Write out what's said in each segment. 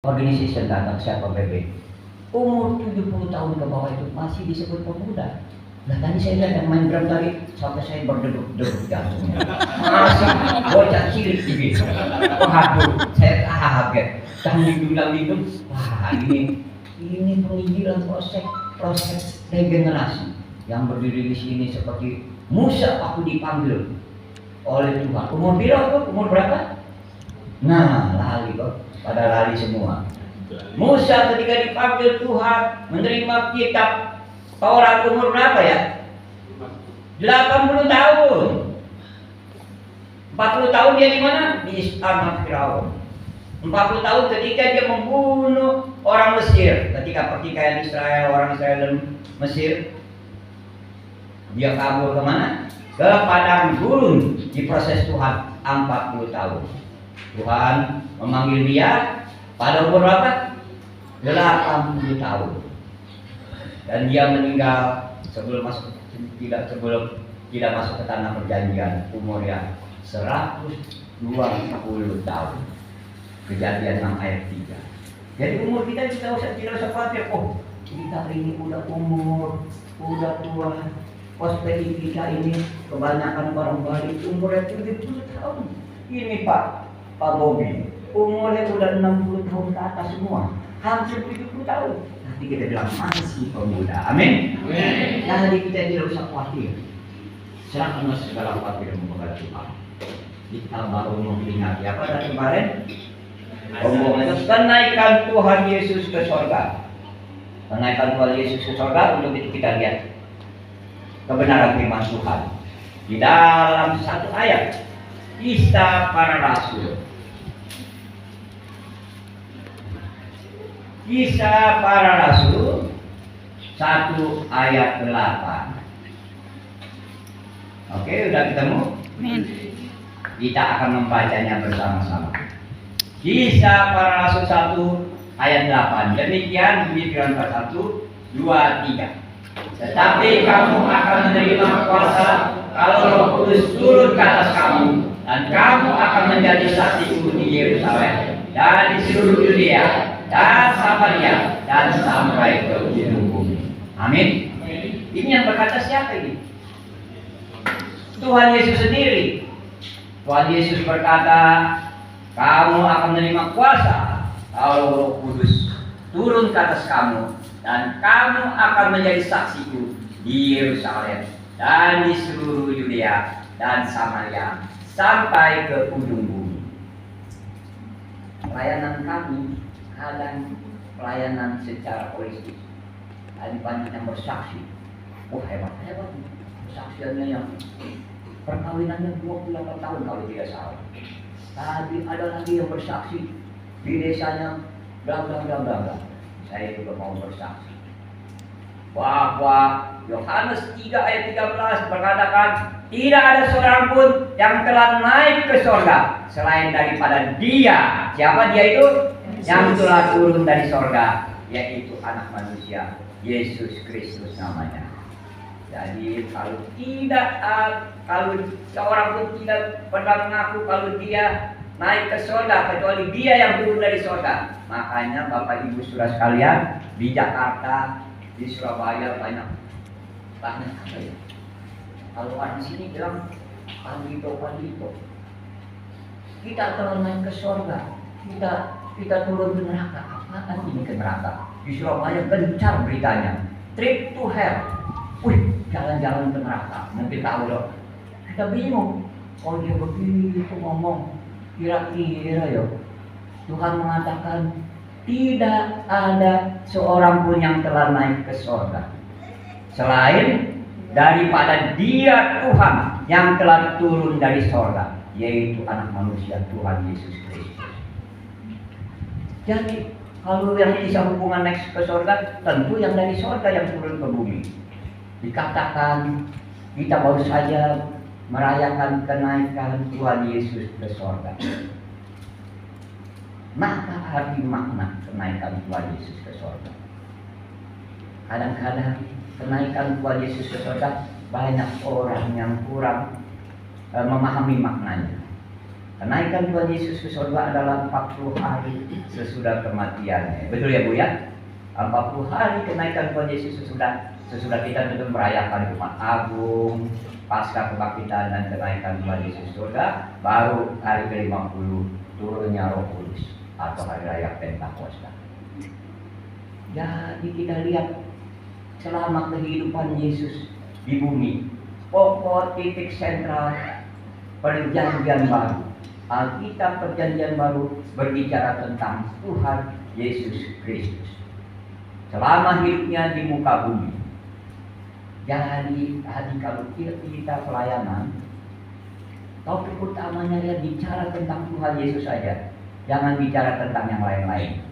Organization datang siapa PB umur 70 tahun ke bawah itu masih disebut pemuda. Nah tadi saya lihat yang main drum tadi sampai saya berdebuk jantungnya. Masih bocah cilik begitu. Waduh, saya kaget. Lindung. Wah ini penginjilan proses regenerasi yang berdiri di sini seperti Musa aku dipanggil oleh Tuhan. Umur berapa? Nah, lali kok. Pada lali semua. Musa ketika dipanggil Tuhan menerima kitab Taurat umur berapa ya? 80 tahun. 40 tahun dia di mana? Di istana Firaun. 40 tahun ketika dia membunuh orang Mesir. Ketika pertikaian orang Israel dan Mesir, dia kabur kemana? Ke padang gurun. Diproses Tuhan 40 tahun. Tuhan memanggil dia pada umur berapa? 80 tahun. Dan dia meninggal sebelum tidak masuk ke tanah perjanjian, umurnya 120 tahun. Kejadian 6 ayat 3. Jadi umur kita tidak usah khawatir. Oh, kita ini udah tua. Prospek kita ini kebanyakan orang Bali umurnya 70 tahun. Ini Pak Bobi, umurnya udah 60 tahun ke atas semua, hampir 70 tahun. Nanti kita bilang masih pemuda. Amin. Jadi kita tidak usah khawatir. Serahkan segala khawatir kepada Tuhan. Kita baru memperingati apa dari kemarin? Omongan itu kenaikan Tuhan Yesus ke sorga. Kenaikan Tuhan Yesus ke sorga. Untuk itu kita lihat kebenaran firman Tuhan di dalam satu ayat Kisah Para Rasul. Kisah Para Rasul 1 ayat 8. Oke, udah ketemu? Kita akan membacanya bersama-sama. Kisah Para Rasul 1 ayat 8. Demikian bunyi firman Tuhan 1, 2, 3. Tetapi kamu akan menerima kuasa kalau Roh Kudus turun ke atas kamu, dan kamu akan menjadi saksiku di Yerusalem dan di seluruh Yudea dan Samaria dan sampai ke ujung bumi. Amin. Ini yang berkata siapa ini? Tuhan Yesus sendiri. Tuhan Yesus berkata, kamu akan menerima kuasa kalau Roh Kudus turun ke atas kamu, dan kamu akan menjadi saksiku di Yerusalem dan di seluruh Yudea dan Samaria sampai ke ujung bumi. Pelayanan kami kadang pelayanan secara holistik. Ada banyak yang bersaksi. Oh hebat persaksiannya yang perkawinannya 28 tahun kalau tidak salah. Tadi ada lagi yang bersaksi di desanya bla. Saya juga mau bersaksi bahwa Yohanes 3 ayat 13 berkatakan tidak ada seorang pun yang telah naik ke sorga selain daripada Dia. Siapa Dia itu? Yang telah turun dari sorga, yaitu Anak Manusia, Yesus Kristus namanya. Jadi kalau seorang pun tidak pernah mengaku kalau dia naik ke sorga kecuali Dia yang turun dari sorga. Makanya Bapak Ibu Saudara sekalian, di Jakarta, di Surabaya banyak apa ya? Kalau orang sini bilang pandito. Kita telah naik ke sorga, kita turun ke neraka. Apaan ini ke neraka? Di Surabaya gencar beritanya, trip to hell. Jalan-jalan ke neraka. Nanti tahu loh. Kita bingung. Oh dia begitu ngomong. Kira-kira ya Tuhan mengatakan tidak ada seorang pun yang telah naik ke sorga selain daripada Dia Tuhan yang telah turun dari sorga, yaitu Anak Manusia Tuhan Yesus Kristus. Jadi kalau yang bisa hubungan naik ke sorga, tentu yang dari sorga yang turun ke bumi. Dikatakan kita baru saja merayakan kenaikan Tuhan Yesus ke sorga. Maka arti makna kenaikan Tuhan Yesus ke sorga. Kadang-kadang kenaikan Tuhan Yesus ke sorga banyak orang yang kurang memahami maknanya. Kenaikan Tuhan Yesus ke surga adalah 40 hari sesudah kematiannya. Betul ya Bu ya? 40 hari kenaikan Tuhan Yesus sesudah kita tentu merayakan Jumat Agung, Paskah Kebangkitan dan kenaikan Tuhan Yesus surga, baru hari ke-50 turunnya Roh Kudus atau hari raya Pentakosta. Jadi kita lihat selama kehidupan Yesus di bumi, pokok titik sentral perjanjian baru. Alkitab perjanjian baru berbicara tentang Tuhan Yesus Kristus selama hidupnya di muka bumi. Jadi kalau kita pelayanan, topik utamanya dia bicara tentang Tuhan Yesus saja, jangan bicara tentang yang lain-lain.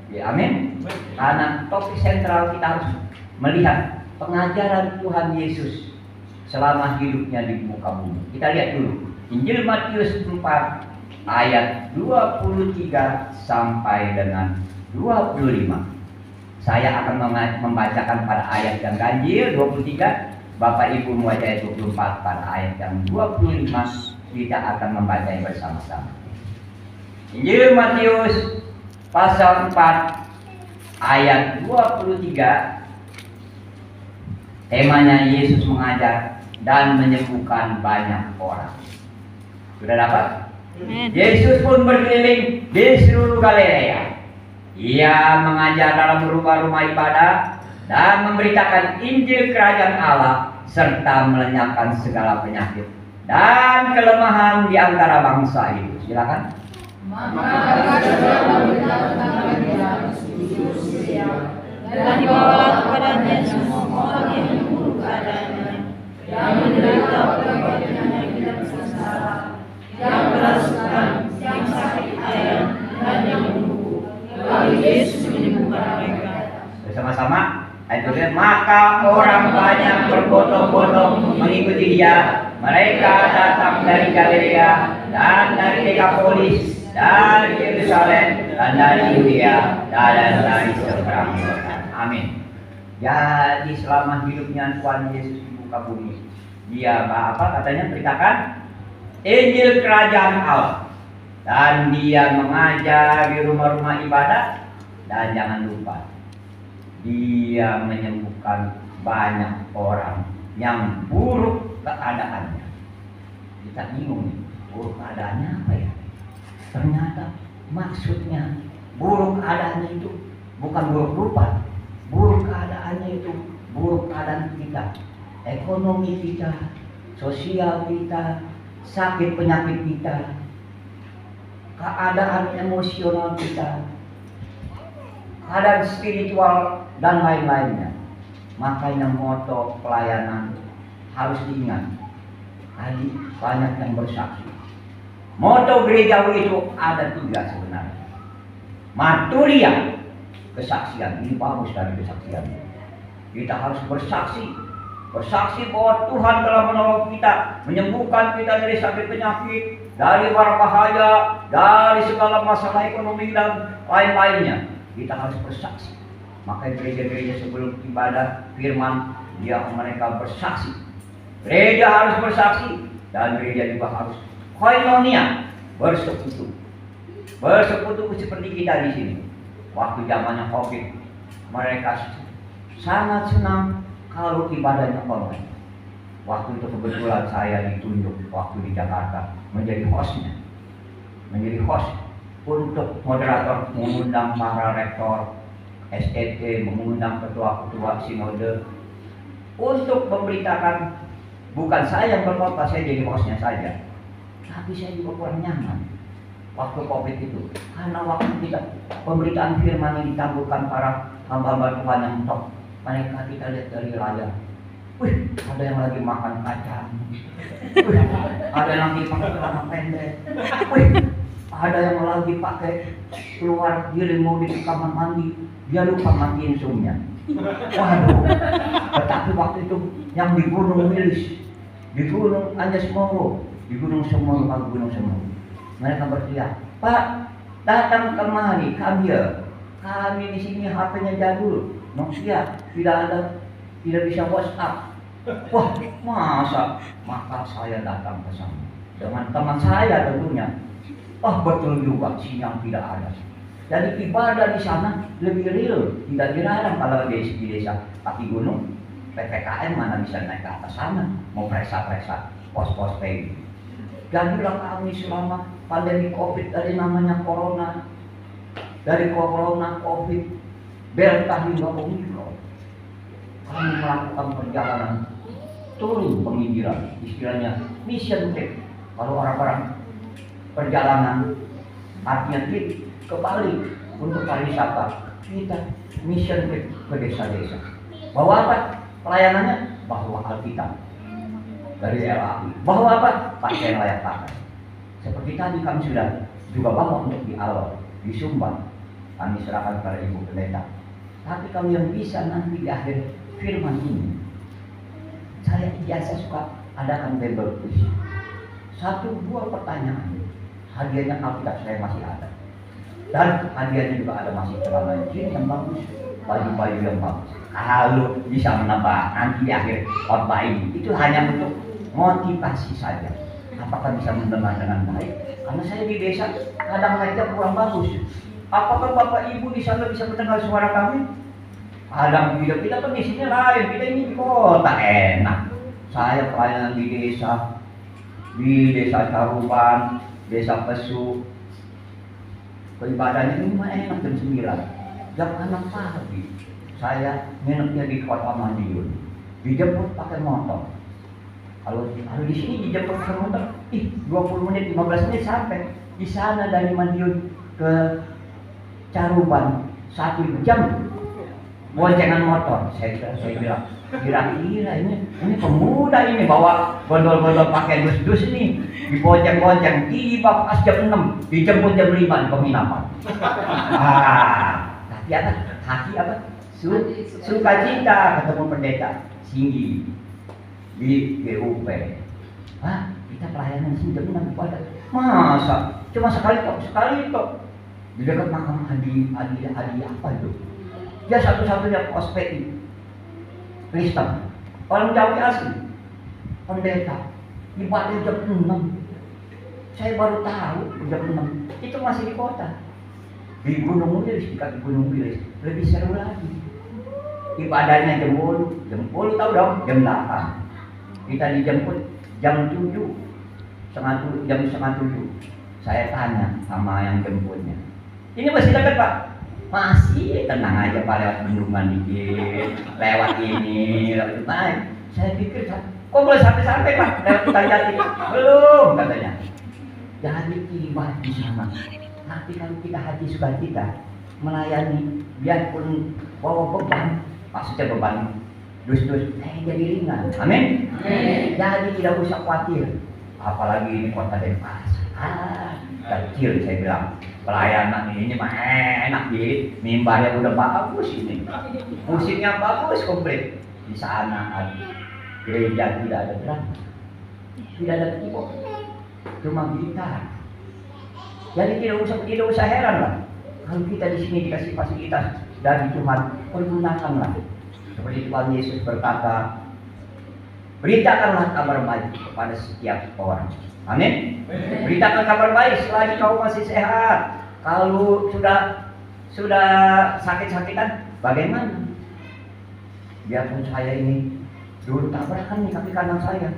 Ya, amin. Karena topik sentral kita harus melihat pengajaran Tuhan Yesus selama hidupnya di muka bumi. Kita lihat dulu Injil Matius 4 ayat 23 sampai dengan 25. Saya akan membacakan pada ayat yang ganjil 23. Bapak Ibu membaca ayat 24, pada ayat yang 25 kita akan membacanya bersama-sama. Injil Matius pasal 4 ayat 23. Temanya Yesus mengajar dan menyembuhkan banyak orang. Sudah dapat? Yesus pun berkeliling di seluruh Galilea. Ia mengajar dalam rumah-rumah ibadah dan memberitakan Injil Kerajaan Allah serta melenyapkan segala penyakit dan kelemahan di antara bangsa itu. Silakan. Dan dibawa kepadanya semua orang yang buruk keadaannya, yang menderita berbagai penyakit sengsara, yang kerasukan, yang sakit ayam, dan yang lumpuh. Lalu Yesus menyembuhkan mereka. Bersama-sama, ayat maka orang banyak berbondong-bondong mengikuti dia. Mereka datang dari Galilea dan dari Dekapolis, dari Yerusalem dan dari Yudea dan dari seberang Yordan. Amin. Jadi selama hidupnya Tuhan Yesus di muka bumi, dia apa katanya beritakan Injil Kerajaan Allah, dan dia mengajar di rumah-rumah ibadah, dan jangan lupa dia menyembuhkan banyak orang yang buruk keadaannya. Kita bingung nih, buruk keadaannya apa ya? Ternyata maksudnya buruk keadaannya itu bukan buruk rupa. Buruk keadaannya itu buruk keadaan kita, ekonomi kita, sosial kita, sakit penyakit kita, keadaan emosional kita, keadaan spiritual dan lain-lainnya. Makanya moto pelayanan harus diingat. Banyak yang bersaksi. Moto gerejawi itu ada 3 sebenarnya. Marturia, kesaksian. Ini bagus dari kesaksian. Kita harus bersaksi. Bersaksi bahwa Tuhan telah menolong kita, menyembuhkan kita dari sakit penyakit, dari mara bahaya, dari segala masalah ekonomi dan lain-lainnya. Kita harus bersaksi. Maka gereja-gereja sebelum ibadah firman, mereka bersaksi. Gereja harus bersaksi, dan gereja juga harus koinonia, bersekutu. Bersekutu seperti kita di sini. Waktu zamannya COVID, mereka sangat senang kalau ibadahnya online. Waktu itu kebetulan saya ditunjuk waktu di Jakarta menjadi hostnya, untuk moderator, mengundang para rektor, STT, mengundang ketua-ketua sinode untuk memberitakan. Bukan saya yang berkhotbah, saya jadi hostnya saja, tapi saya juga kurang nyaman waktu COVID itu, karena waktu kita pemberitaan firman yang ditangguhkan para hamba-hamba Tuhan yang top, mereka kita lihat dari layar, ada yang lagi makan kacang, ada yang lagi pakai celana pendek, ada yang lagi pakai keluar diri mau di kamar mandi, dia lupa matiin zoomnya. Waduh. Tetapi waktu itu yang di Gunung Wilis, di Gunung Anjas-Moro, di Gunung Semeru, mereka berteriak, Pak, datang kemari, kami di sini HP-nya jadul, Nokia, tidak bisa WhatsApp. Wah, masa? Maka saya datang ke sana. dengan teman saya tentunya. Oh betul juga, sinyal tidak ada. Jadi ibadah di sana lebih real, tidak dilarang kalau di desa kaki gunung, PPKM mana bisa naik ke atas sana, mau periksa-periksa pos-pos kayak gitu. Jadilah kami selama pandemi COVID dari namanya corona, dari corona COVID, Delta hingga Omicron, kami melakukan perjalanan turun penginggiran, istilahnya mission trip. Kalau orang-orang perjalanan artinya trip ke Bali untuk pariwisata, kita mission trip ke desa-desa. Bawa apa? Pelayanannya bawa Alkitab dari LAI. Bawa apa? Pakaian layak pakai. Seperti tadi kami sudah juga bawa untuk di awal, disumbang. Kami serahkan kepada Ibu Pendeta. Tapi kami yang bisa nanti di akhir firman ini, saya biasa suka adakan Bible quiz. 1-2 pertanyaan. Hadiahnya Alkitab saya masih ada. Dan hadiahnya juga ada masih celana jeans yang bagus, baju-baju yang bagus. Kalau bisa menambah nanti di akhir khotbah ini, itu hanya untuk motivasi saja. Apakah bisa mendengar dengan baik? Karena saya di desa kadang mereka kurang bagus. Apakah Bapak Ibu di sana bisa mendengar suara kami? Kadang kita kan di sini lain, kita ini di kota enak. Saya pelayanan di desa Caruban, desa Pesu. Peribadahnya ini mah enak jam 9. Jam 6 pagi saya nginepnya di kota Madiun. Dijemput pakai motor. Kalau di sini dijemput pakai motor, 20 menit, 15 menit sampai. Di sana dari Madiun ke Caruban 1 jam. Boncengan motor, saya bilang, kira-kira ini pemuda ini bawa gondol-gondol pakai dus-dus ini, dibonceng-bonceng, tiba pas jam 6, dijemput jam 5 di penginapan. Tapi apa? Hati apa? Sukacita ketemu pendeta Singgi di GUP. Kita pelayanan sini jam 6 pada. Masa? Cuma sekali tok. Di dekat makam Adi apa itu? Dia satu-satunya ospek Kristen, orang Jawa asli, pendeta, ibadah jam 6. Saya baru tahu jam 6, itu masih di kota. Di Gunung Wilis, di kaki Gunung Wilis, lebih seru lagi. Ibadahnya jam 10 tahu dong, jam 8. Kita dijemput jam 7, jam setengah 7. Saya tanya sama yang jemputnya, ini masih dekat Pak? Masih, tenang aja Pak, lewat bendungan dikit, lewat ini, lewat naik. Saya pikir, kok boleh sampai Pak, lewat Kertajati? Belum katanya. Jadi tiba di sana. Nanti kalau kita hati sukacita melayani, biarpun bawa beban, maksudnya beban dus-dus, jadi ringan. Amin. Jadi tidak usah khawatir. Apalagi ini kota Denpasar, kecil saya bilang. Pelayanan ini mah enak gitu, mimbarnya udah bagus ini, musiknya bagus komplit. Di sana ada gereja, tidak ada drum, tidak ada keyboard, cuma gitar. Jadi tidak usah heran lah kalau kita di sini dikasih fasilitas dari Tuhan, pergunakanlah. Seperti Tuhan Yesus berkata, beritakanlah kabar baik kepada setiap orang. Amin. Beritakan kabar baik selagi kau masih sehat. Kalau sudah sakit-sakitan, bagaimana? Biarpun saya ini dulu tabrakan nih kaki kanan saya.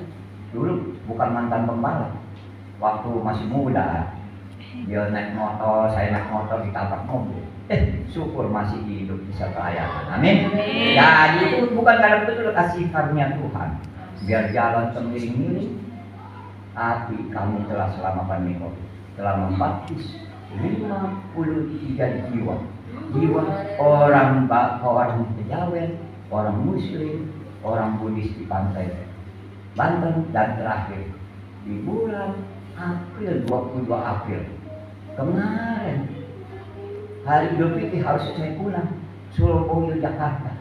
Dulu bukan mantan pembalap. Waktu masih muda, dia naik motor, saya naik motor ditabrak mobil. Syukur masih hidup bisa pelayanan. Amin. Jadi itu bukan karena betul kasih karunia Tuhan. Biar jalan semiring-miring. Tapi kami telah selama pandemi telah membaptis 53 jiwa orang Kejawen, orang Muslim, orang Buddhis di pantai Banten, dan terakhir di bulan April, 22 April kemarin hari Idul Fitri harus saya pulang Surabaya Jakarta.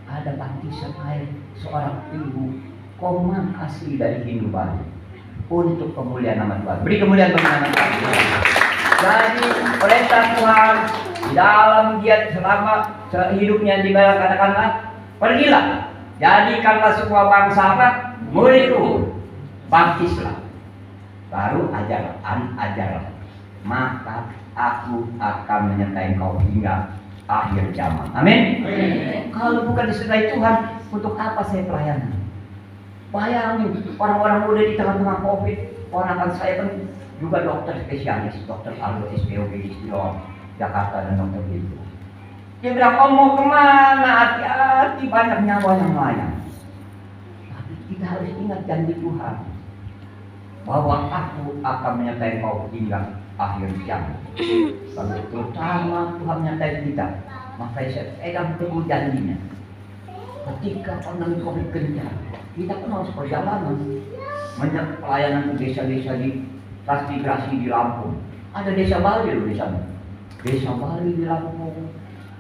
Ada baptisan air seorang ibu Komang asli dari Hindu Bali untuk kemuliaan nama Tuhan. Beri kemuliaan bagi nama Tuhan. Jadi perintah Tuhan di dalam dia selama hidupnya di bawah katakanlah pergilah, jadikanlah semua bangsa muridku, baptislah. Baru ajarlah. Maka aku akan menyertai engkau hingga akhir zaman. Amin. Kalau bukan disertai Tuhan, untuk apa saya pelayanan? Bayangin orang-orang muda di tengah-tengah COVID. Ponakan saya kan juga dokter spesialis, dokter Aldo SPOG di Jakarta dan dokter itu. Dia bilang, "Om mau kemana? Hati-hati, banyak nyawa yang melayang." Tapi kita harus ingat janji Tuhan bahwa aku akan menyertai kau hingga akhir zaman. Kalau terutama Tuhan menyertai kita, maka saya pegang teguh janjinya. Ketika pandemi COVID gencar, kita kan harus perjalanan banyak pelayanan ke desa-desa di transmigrasi di Lampung. Ada desa Bali loh di sana. Desa Bali di Lampung,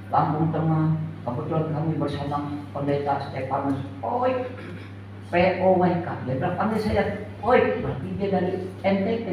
Lampung Tengah. Kebetulan kami bersama Pendeta Stefanus Oik, POWK. Dia bilang, panggil saya Oik, berarti dia dari NTT.